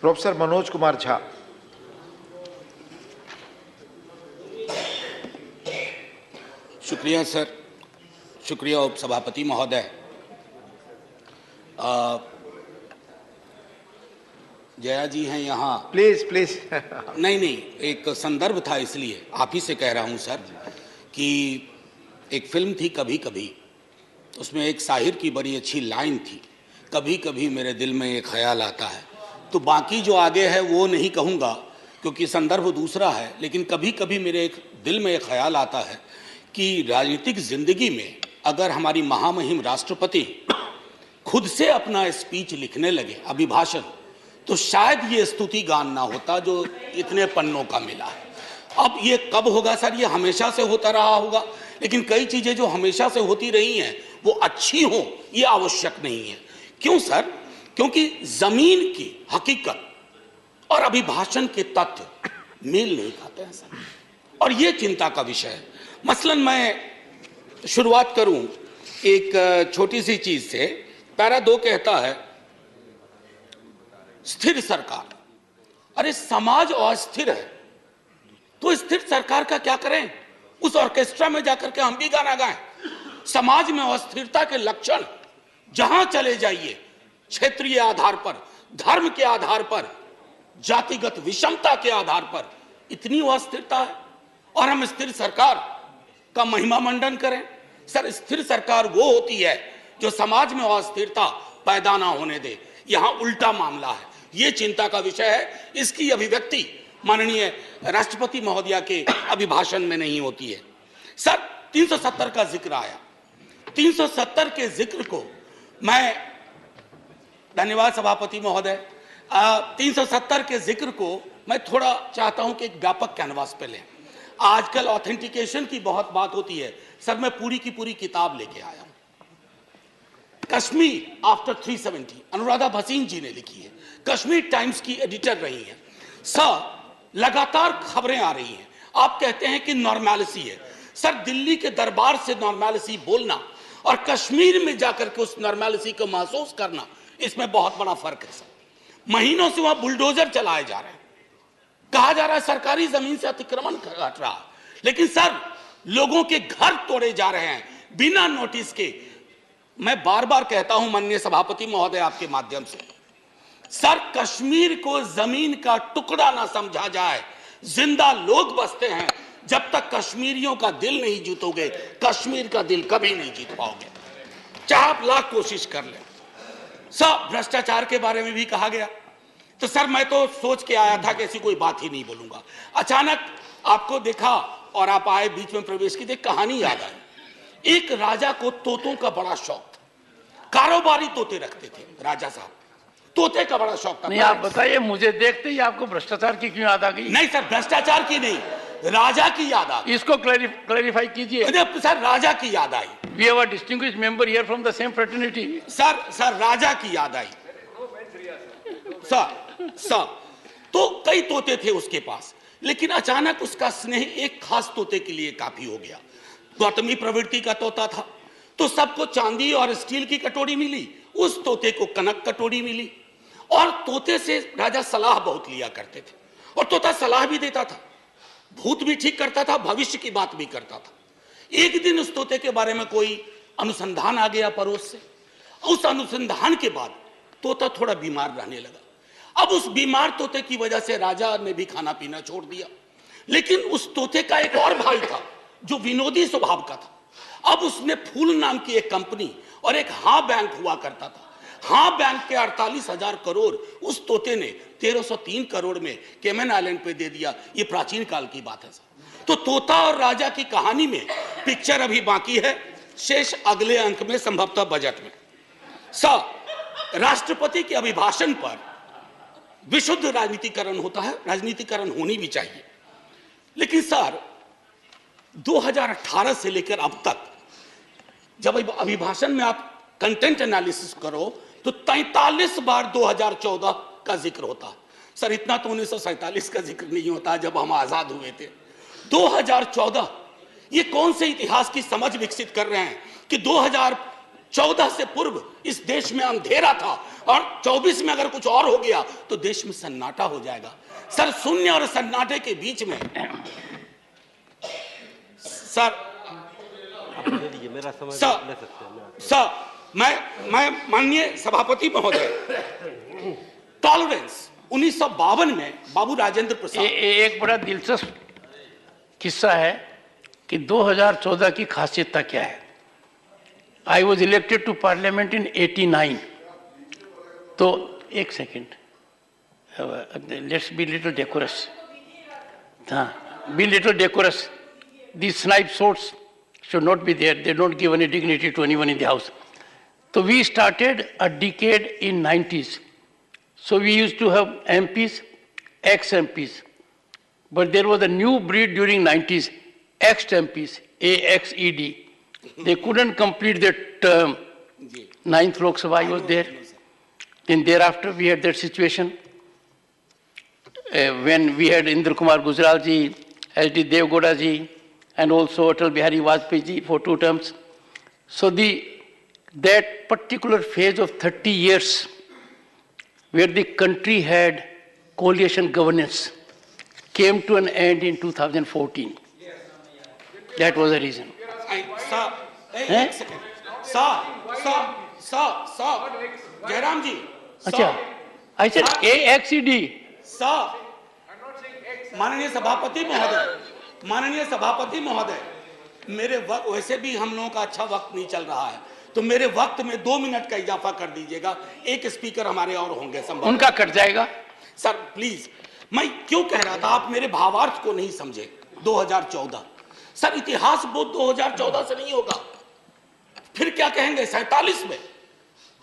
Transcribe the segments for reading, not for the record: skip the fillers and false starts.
Professor Manoj Kumar Jha. शुक्रिया sir, शुक्रिया उपसभापति महोदय। जया जी हैं यहाँ? Please please. नहीं, एक संदर्भ था इसलिए आप ही से कह रहा हूँ सर कि एक फिल्म थी कभी कभी, उसमें एक शाहिर की बड़ी अच्छी लाइन थी, कभी कभी मेरे दिल में एक ख्याल आता है। तो बाकी जो आगे है वो नहीं कहूँगा क्योंकि संदर्भ दूसरा है, लेकिन कभी कभी मेरे एक दिल में एक ख्याल आता है कि राजनीतिक जिंदगी में अगर हमारी महामहिम राष्ट्रपति खुद से अपना स्पीच लिखने लगे, अभिभाषण, तो शायद ये स्तुति गान ना होता जो इतने पन्नों का मिला है। अब ये कब होगा सर? ये हमेशा से होता रहा होगा, लेकिन कई चीजें जो हमेशा से होती रही हैं वो अच्छी हो ये आवश्यक नहीं है। क्यों सर? क्योंकि जमीन की हकीकत और अभिभाषण के तथ्य मेल नहीं खाते हैं सर, और ये चिंता का विषय है। मसलन मैं शुरुआत करूं एक छोटी सी चीज से। पैरा 2 कहता है स्थिर सरकार। अरे समाज अस्थिर है तो स्थिर सरकार का क्या करें? उस ऑर्केस्ट्रा में जाकर के हम भी गाना गाएं? समाज में अस्थिरता के लक्षण जहां चले जाइए, क्षेत्रीय आधार पर, धर्म के आधार पर, जातिगत विषमता के आधार पर इतनी अस्थिरता है और हम स्थिर सरकार का महिमा मंडन करें? सर, स्थिर सरकार वो होती है जो समाज में अस्थिरता पैदा ना होने दे। यहां उल्टा मामला है, ये चिंता का विषय है। इसकी अभिव्यक्ति माननीय राष्ट्रपति महोदया के अभिभाषण में नहीं होती है। सर, 370 का जिक्र आया। 370 के जिक्र को मैं, धन्यवाद सभापति महोदय, 370 के जिक्र को मैं थोड़ा चाहता हूं कि एक व्यापक कैनवास पे लें। आजकल ऑथेंटिकेशन की बहुत बात होती है सर, मैं पूरी की पूरी किताब लेके आया हूं। कश्मीर आफ्टर 370 अनुराधा भसीन जी ने लिखी है, कश्मीर टाइम्स की एडिटर रही हैं। सर, लगातार खबरें आ रही हैं, आप कहते हैं कि नॉर्मैलिसी है। सर, दिल्ली के दरबार से नॉर्मैलिसी बोलना और कश्मीर में जाकर के उस नॉर्मैलिसी को महसूस करना, इसमें बहुत बड़ा फर्क है सर। महीनों से वहां बुलडोजर चलाए जा रहे हैं, कहा जा रहा है सरकारी जमीन से अतिक्रमण घट रहा है, लेकिन सर लोगों के घर तोड़े जा रहे हैं बिना नोटिस के। मैं बार बार कहता हूं माननीय सभापति महोदय आपके माध्यम से, सर कश्मीर को जमीन का टुकड़ा ना समझा जाए। जिंदा लोग बसते हैं, जब तक कश्मीरियों का दिल नहीं जीतोगे, कश्मीर का दिल कभी नहीं जीत पाओगे, चाहे आप लाख कोशिश कर लें। सर, भ्रष्टाचार के बारे में भी कहा गया, तो सर मैं तो सोच के आया था कि ऐसी कोई बात ही नहीं बोलूंगा। अचानक आपको देखा और आप आए, बीच में प्रवेश की, देख कहानी याद आई। एक राजा को तोतों का बड़ा शौक था, कारोबारी तोते रखते थे राजा साहब, तोते का बड़ा शौक था। नहीं, आप बताइए, मुझे देखते ही आपको भ्रष्टाचार की क्यों याद आ गई? नहीं सर, भ्रष्टाचार की नहीं, राजा की याद आ गई। इसको क्लैरिफाई कीजिए। सर, राजा की याद आई। We have a distinguished member here from the same fraternity. Sir Raja की याद आई। सर तो कई तोते थे उसके पास, लेकिन अचानक उसका स्नेह एक खास तोते के लिए काफी हो गया। गौतमी प्रवृत्ति का तोता था, तो सबको चांदी और स्टील की कटोरी मिली, उस तोते को कनक कटोरी मिली। और तोते से राजा सलाह बहुत लिया करते थे, और तोता सलाह भी देता था, भूत भी ठीक करता था, भविष्य की बात भी करता था। एक दिन उस तोते के बारे में कोई अनुसंधान आ गया पड़ोस से। उस अनुसंधान के बाद तोता थोड़ा बीमार रहने लगा। अब उस बीमार तोते की वजह से राजा ने भी खाना पीना छोड़ दिया, लेकिन उस तोते का एक और भाई था जो विनोदी स्वभाव का था। अब उसने फूल नाम की एक कंपनी और एक हाँ बैंक हुआ करता था, हाँ बैंक के 48,000 करोड़ उस तोते ने 1303 करोड़ में केमन आइलैंड पे दे दिया। ये प्राचीन काल की बात है सर। तो तोता और राजा की कहानी में पिक्चर अभी बाकी है, शेष अगले अंक में, संभवतः बजट में। सर, राष्ट्रपति के अभिभाषण पर विशुद्ध राजनीतिकरण होता है, राजनीतिकरण होनी भी चाहिए, लेकिन सर 2018 से लेकर अब तक जब अभिभाषण में आप कंटेंट एनालिसिस करो तो 43 बार 2014 का जिक्र होता है। सर, इतना तो 1947 का जिक्र नहीं होता जब हम आजाद हुए थे। 2014, ये कौन से इतिहास की समझ विकसित कर रहे हैं कि 14 से पूर्व इस देश में अंधेरा था और 24 में अगर कुछ और हो गया तो देश में सन्नाटा हो जाएगा। सर, शून्य और सन्नाटे के बीच में सर मैं माननीय सभापति महोदय, टॉलरेंस 1952 में बाबू राजेंद्र प्रसाद एक बड़ा दिलचस्प किस्सा है कि 2014 की खासियत क्या है। I was elected to parliament in 89। तो एक second, let's be little decorous. हाँ, be little decorous. These snipe swords should not be there. They don't give any dignity to anyone in the house. So we started a decade in 90s. So we used to have MPs, ex-MPs. But there was a new breed during 90s, ex-MPs, AXED. They couldn't complete their term. 9th Lok Sabha was there. Then thereafter we had that situation when we had Indra Kumar Gujral ji, S.D. Devgowda ji, and also Atal Bihari Vajpayee ji for 2 terms. So that particular phase of 30 years where the country had coalition governance came to an end in 2014. That was the reason. Sir, एक second, sir, Jairam जी, अच्छा, I said AXED. Sir, माननीय सभापति महोदय, मेरे वक्त वैसे भी हम लोगों का अच्छा वक्त नहीं चल रहा है, तो मेरे वक्त में 2 मिनट का इजाफा कर दीजिएगा। एक स्पीकर हमारे और होंगे, संभव उनका कट जाएगा। सर प्लीज, मैं क्यों कह रहा था, आप मेरे भावार्थ को नहीं समझे। 2014 सर, इतिहास बोध 2014 से नहीं होगा, फिर क्या कहेंगे 47 में।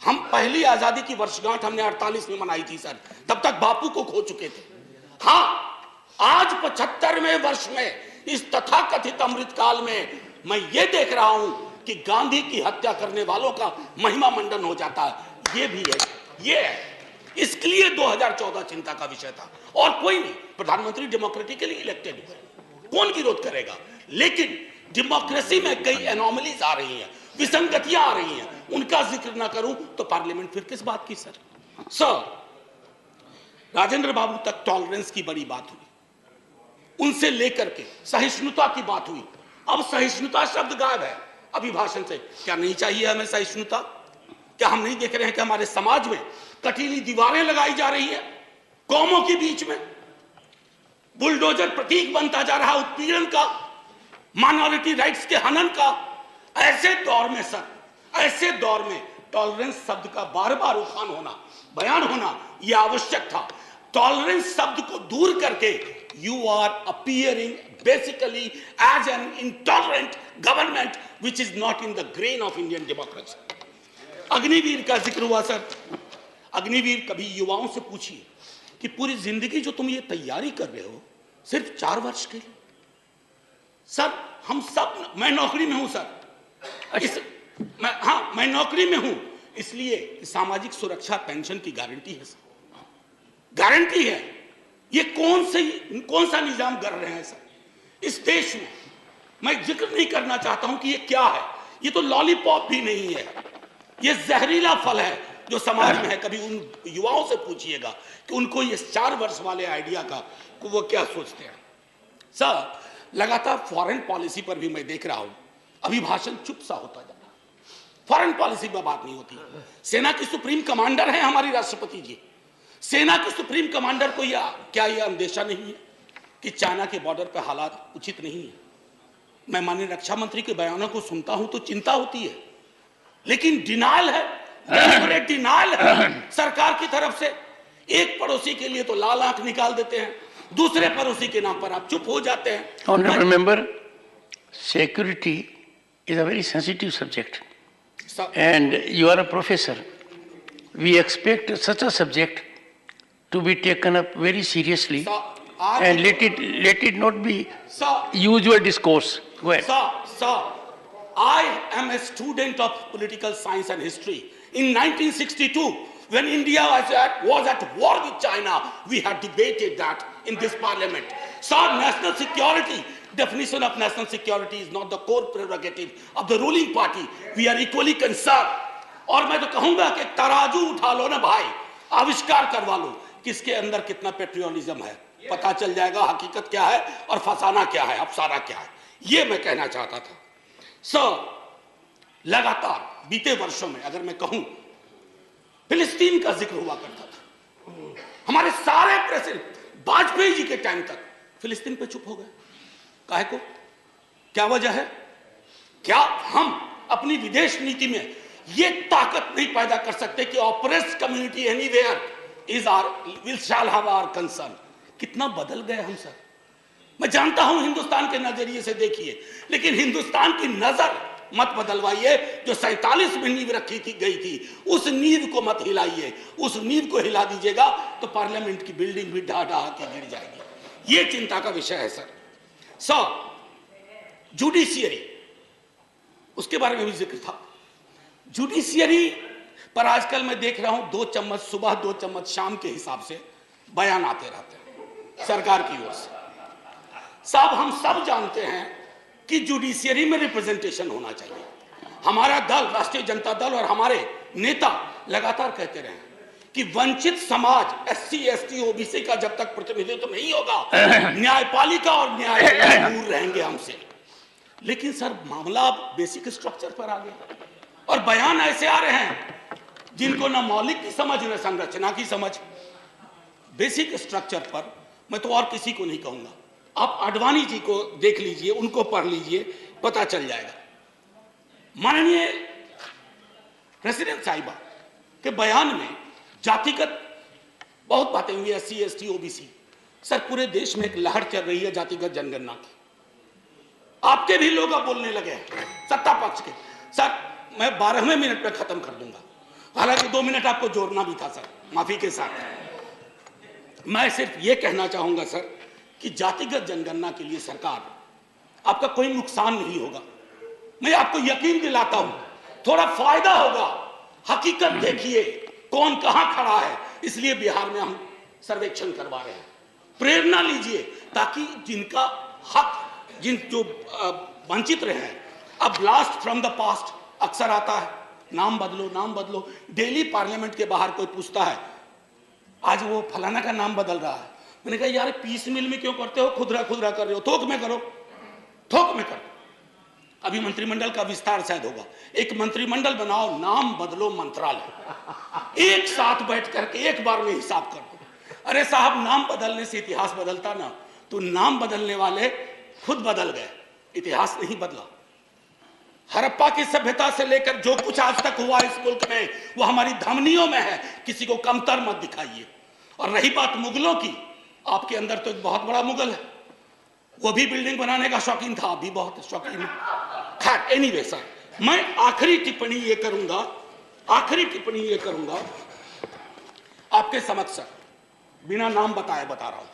हम पहली आजादी की वर्षगांठ हमने 48 में मनाई थी सर, तब तक बापू को खो चुके थे। हाँ, आज 75वें वर्ष में इस तथाकथित अमृतकाल में मैं ये देख रहा हूं कि गांधी की हत्या करने वालों का महिमा मंडन हो जाता है। ये भी है, ये है, इसके लिए 2014 चिंता का विषय था। और कोई नहीं, प्रधानमंत्री डेमोक्रेटिकली इलेक्टेड हुए, कौन विरोध करेगा। लेकिन डेमोक्रेसी में कई एनोमलीज आ रही हैं, विसंगतियां आ रही हैं, उनका जिक्र ना करूं तो पार्लियामेंट फिर किस बात की। सर, राजेंद्र बाबू तक टॉलरेंस की बड़ी बात हुई, उनसे लेकर के सहिष्णुता की बात हुई। अब सहिष्णुता शब्द गायब है अभिभाषण से। क्या नहीं चाहिए हमें सहिष्णुता? क्या हम नहीं देख रहे हैं कि हमारे समाज में कटीली दीवारें लगाई जा रही है कौमों के बीच में? बुलडोजर प्रतीक बनता जा रहा है उत्पीड़न का, माइनॉरिटी राइट्स के हनन का। ऐसे दौर में सर, ऐसे दौर में टॉलरेंस शब्द का बार बार उठान होना, बयान होना यह आवश्यक था। टॉलरेंस शब्द को दूर करके you are appearing basically as an intolerant government which is not in the grain of Indian democracy. Agniveer का जिक्र हुआ सर। अग्निवीर, कभी युवाओं से पूछिए कि पूरी जिंदगी जो तुम ये तैयारी कर रहे हो सिर्फ 4 वर्ष के लिए। सर हम सब, मैं नौकरी में हूं सर, मैं नौकरी में हूं, इसलिए सामाजिक सुरक्षा पेंशन की गारंटी है सर, गारंटी है। ये कौन सा निजाम कर रहे हैं सर इस देश में? मैं जिक्र नहीं करना चाहता हूं कि ये क्या है। ये तो लॉलीपॉप भी नहीं है, ये जहरीला फल है जो समाज में है। कभी उन युवाओं से पूछिएगा कि उनको ये 4 वर्ष वाले आइडिया का वो क्या सोचते हैं। सर, लगातार फॉरेन पॉलिसी पर भी मैं देख रहा हूं अभिभाषण चुप सा होता जा रहा है। फॉरेन पॉलिसी पर बात नहीं होती। सेना की सुप्रीम कमांडर है हमारी राष्ट्रपति जी। सेना के सुप्रीम कमांडर को क्या यह अंदेशा नहीं है कि चाइना के बॉर्डर पर हालात उचित नहीं है? मैं माननीय रक्षा मंत्री के बयानों को सुनता हूं तो चिंता होती है, लेकिन डिनायल है, डेलिबरेट डिनायल है सरकार की तरफ से। एक पड़ोसी के लिए तो लाल आंख निकाल देते हैं, दूसरे पड़ोसी के नाम पर आप चुप हो जाते हैं। Honorable member, security is a very sensitive subject, and you are a professor. We expect such a subject to be taken up very seriously, and let it not be usual discourse. Go ahead. Sir, I am a student of political science and history. In 1962, when India was at war with China, we had debated that in this parliament. Sir, national security, definition of national security is not the core prerogative of the ruling party. We are equally concerned और मैं तो कहूंगा कि तराजू उठा लो ना भाई, आविष्कार करवा लो किसके अंदर कितना पेट्रियोटिज्म है, पता चल जाएगा हकीकत क्या है और फसाना क्या है, अफसाना क्या है। ये मैं कहना चाहता था। लगातार बीते वर्षों में अगर मैं कहूं, फिलिस्तीन का जिक्र हुआ करता था। हमारे सारे प्रेसिडेंट वाजपेयी जी के टाइम तक फिलिस्तीन पे चुप हो गए। काहे को? क्या वजह है? क्या हम अपनी विदेश नीति में ये ताकत नहीं पैदा कर सकते कि oppressed community anywhere is are will shall have our concern? कितना बदल गए हम सर। मैं जानता हूं हिंदुस्तान के नजरिए से देखिए, लेकिन हिंदुस्तान की नजर मत बदलवाइए। जो 47 में नींव रखी थी गई थी, उस नींव को मत हिलाइए। उस नींव को हिला दीजिएगा तो पार्लियामेंट की बिल्डिंग भी ढा ढा के गिर जाएगी। ये चिंता का विषय है सर। जुडिशियरी, उसके बारे में भी जिक्र था। जुडिशियरी पर आजकल मैं देख रहा हूं 2 चम्मच सुबह 2 चम्मच शाम के हिसाब से बयान आते रहते हैं सरकार की ओर से। साहब हम सब जानते हैं कि जुडिशियरी में रिप्रेजेंटेशन होना चाहिए। हमारा दल राष्ट्रीय जनता दल और हमारे नेता लगातार कहते रहे कि वंचित समाज SC ST OBC का जब तक प्रतिनिधित्व नहीं होगा, न्यायपालिका और न्यायालय दूर रहेंगे हमसे। लेकिन सर मामला बेसिक स्ट्रक्चर पर आ गया और बयान ऐसे आ रहे हैं जिनको ना मौलिक की समझ ना संरचना की समझ। बेसिक स्ट्रक्चर पर मैं तो और किसी को नहीं कहूंगा, आप आडवाणी जी को देख लीजिए, उनको पढ़ लीजिए, पता चल जाएगा। माननीय प्रेसिडेंट साहिबा के बयान में जातिगत बहुत बातें हुई, SC ST OBC। सर पूरे देश में एक लहर चल रही है जातिगत जनगणना की। आपके भी लोग अब बोलने लगे हैं सत्ता पक्ष के। सर मैं 12वें मिनट पे खत्म कर दूंगा, हालांकि 2 मिनट आपको जोड़ना भी था सर, माफी के साथ। मैं सिर्फ ये कहना चाहूंगा सर कि जातिगत जनगणना के लिए सरकार, आपका कोई नुकसान नहीं होगा। मैं आपको यकीन दिलाता हूं, थोड़ा फायदा होगा। हकीकत देखिए कौन कहां खड़ा है, इसलिए बिहार में हम सर्वेक्षण करवा रहे हैं। प्रेरणा लीजिए ताकि जिनका हक, जो वंचित रहे हैं। अब ब्लास्ट फ्रॉम द पास्ट अक्सर आता है, नाम बदलो नाम बदलो। डेली पार्लियामेंट के बाहर कोई पूछता है आज वो फलाना का नाम बदल रहा है। मैंने कहा यार पीस मिल में क्यों करते हो, खुदरा खुदरा कर रहे हो, थोक में करो, थोक में करो। अभी मंत्रिमंडल का विस्तार शायद होगा, एक मंत्रिमंडल बनाओ, नाम बदलो मंत्रालय, एक साथ बैठ करके एक बार में हिसाब कर दो। अरे साहब नाम बदलने से इतिहास बदलता ना, तो नाम बदलने वाले खुद बदल गए, इतिहास नहीं बदला। हड़प्पा की सभ्यता से लेकर जो कुछ आज तक हुआ इस मुल्क में, वो हमारी धमनियों में है, किसी को कमतर मत दिखाइए। और रही बात मुगलों की, आपके अंदर तो एक बहुत बड़ा मुगल है, वो भी बिल्डिंग बनाने का शौकीन था, अभी बहुत शौकीन है। खैर एनीवे सर, मैं आखिरी टिप्पणी ये करूंगा आपके समक्ष सर, बिना नाम बताए बता रहा हूं।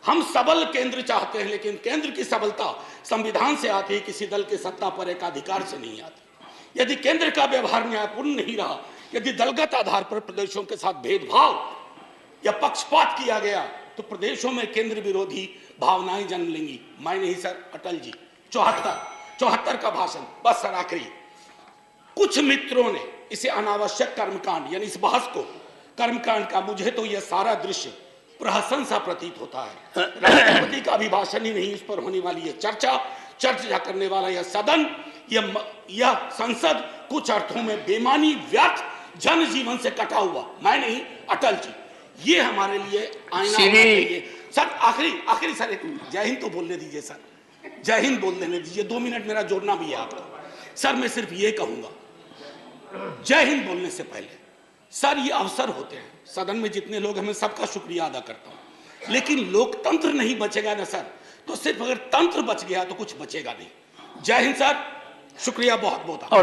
हम सबल केंद्र चाहते हैं, लेकिन केंद्र की सबलता संविधान से आती है, किसी दल के सत्ता पर एक अधिकार से नहीं आती। यदि केंद्र का व्यवहार न्यायपूर्ण नहीं रहा, यदि दलगत आधार पर प्रदेशों के साथ भेदभाव या पक्षपात किया गया, तो प्रदेशों में केंद्र विरोधी भावनाएं जन्म लेंगी। मैं नहीं सर, अटल जी 74 का भाषण। बस सर आखिरी, कुछ मित्रों ने इसे अनावश्यक कर्मकांड, यानी इस बहस को कर्मकांड का, मुझे तो यह सारा दृश्य प्रहसन सा प्रतीत होता है। राष्ट्रपति का अभिभाषण ही नहीं, इस पर होने वाली यह चर्चा करने वाला यह सदन, यह संसद कुछ अर्थों में बेमानी, व्यर्थ, जन जीवन से कटा हुआ। मैं नहीं, अटल जी, ये हमारे लिए आईना होना चाहिए। सर आखिरी सर, एक जय हिंद तो बोलने दीजिए सर, जय हिंद बोल देने दीजिए, 2 मिनट मेरा जोड़ना भी है आपका। सर मैं सिर्फ ये कहूंगा, जय हिंद बोलने से पहले सर ये अवसर होते हैं, सदन में जितने लोग हैं मैं सबका शुक्रिया अदा करता हूं, लेकिन लोकतंत्र नहीं बचेगा ना सर, तो सिर्फ अगर तंत्र बच गया तो कुछ बचेगा नहीं। जय हिंद सर, शुक्रिया बहुत बहुत।